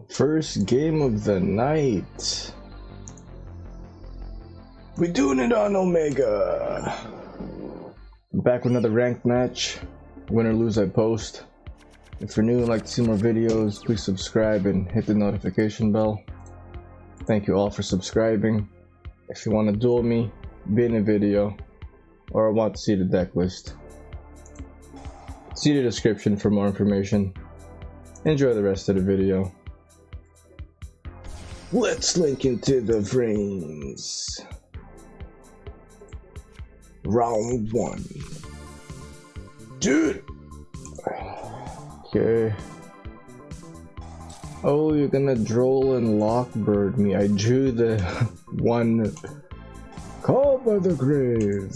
First game of the night. We're doing it on Omega. Back with another ranked match. Win or lose, I post. If you're new and like to see more videos, please subscribe and hit the notification bell. Thank you all for subscribing. If you want to duel me, be in a video, or want to see the deck list, see the description for more information. Enjoy the rest of the video. Let's link into the frames. Round 1. Dude! Okay. Oh, you're gonna droll and lockbird me. I drew the one called by the grave.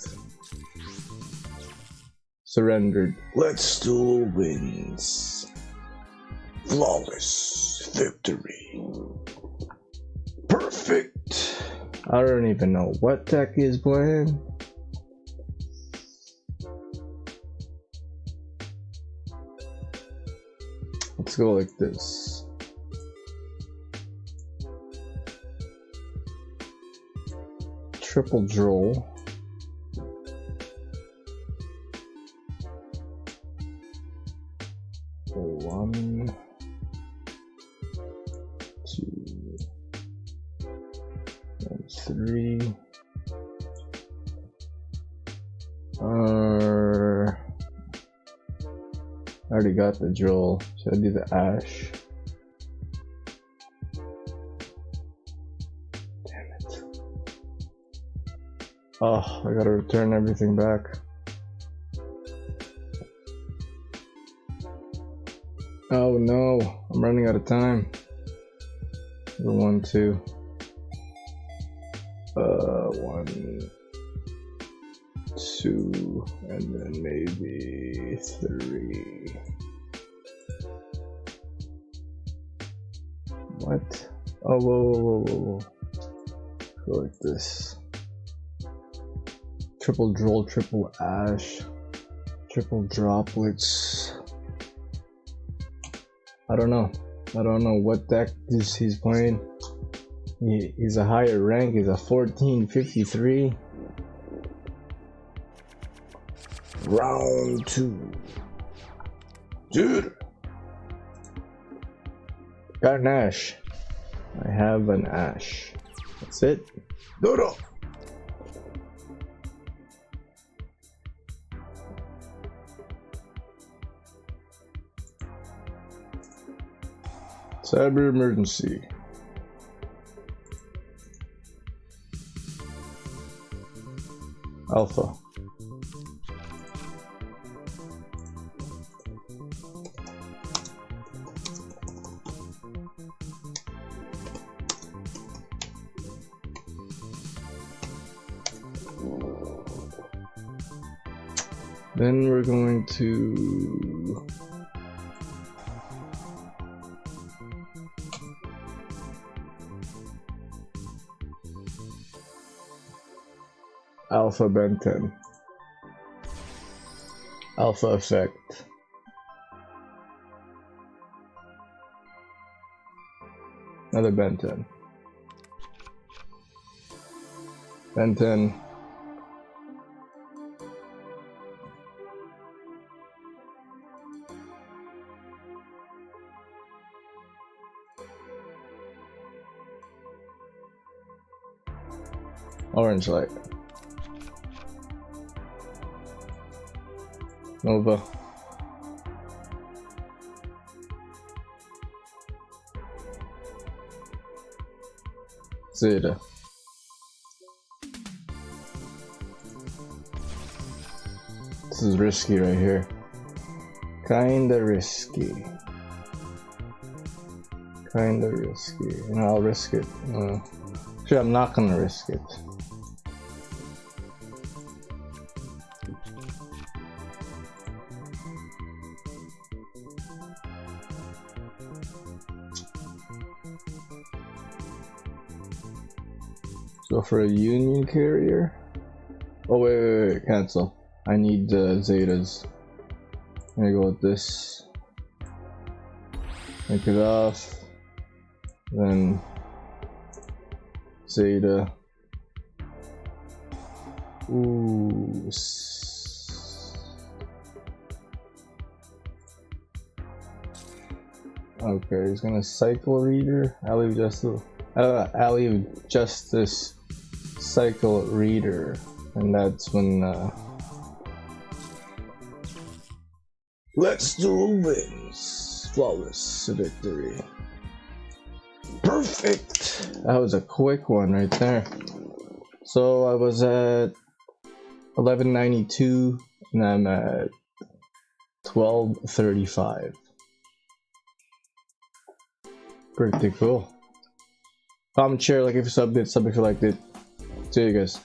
Surrendered. Let's duel wins. Flawless victory. Perfect. I don't even know what deck he's playing. Let's go like this. Triple droll. One, two, and three. I already got the droll. Should I do the ash? Damn it. Oh, I gotta return everything back. Oh no, I'm running out of time. The 1, 2. 1, 2, and then maybe 3. What? Oh, whoa. Go like this. Triple droll, triple ash, triple droplets. I don't know what deck he's playing. He's a higher rank. He's a 1453. Round 2. Dude, got an ash. I have an ash. That's it. Dodo. Cyber emergency. Alpha. Then we're going to Alpha Ben 10. Alpha effect. Another Ben 10. Ben 10. Orange light. Nova. Zeta. This is risky right here. Kinda risky. And I'll risk it. Actually, I'm not gonna risk it. Go for a union carrier. Oh wait, cancel. I need Zetas. I'm gonna go with this. Make it off. then Zeta. Ooh. Okay, he's gonna cycle reader. Alley of Justice cycle reader, and that's when Let's Duel wins. Flawless victory. Perfect! That was a quick one right there. So I was at 1192 and I'm at 1235. Pretty cool. Comment, share, like if you subbed it, sub if you liked it. See you guys.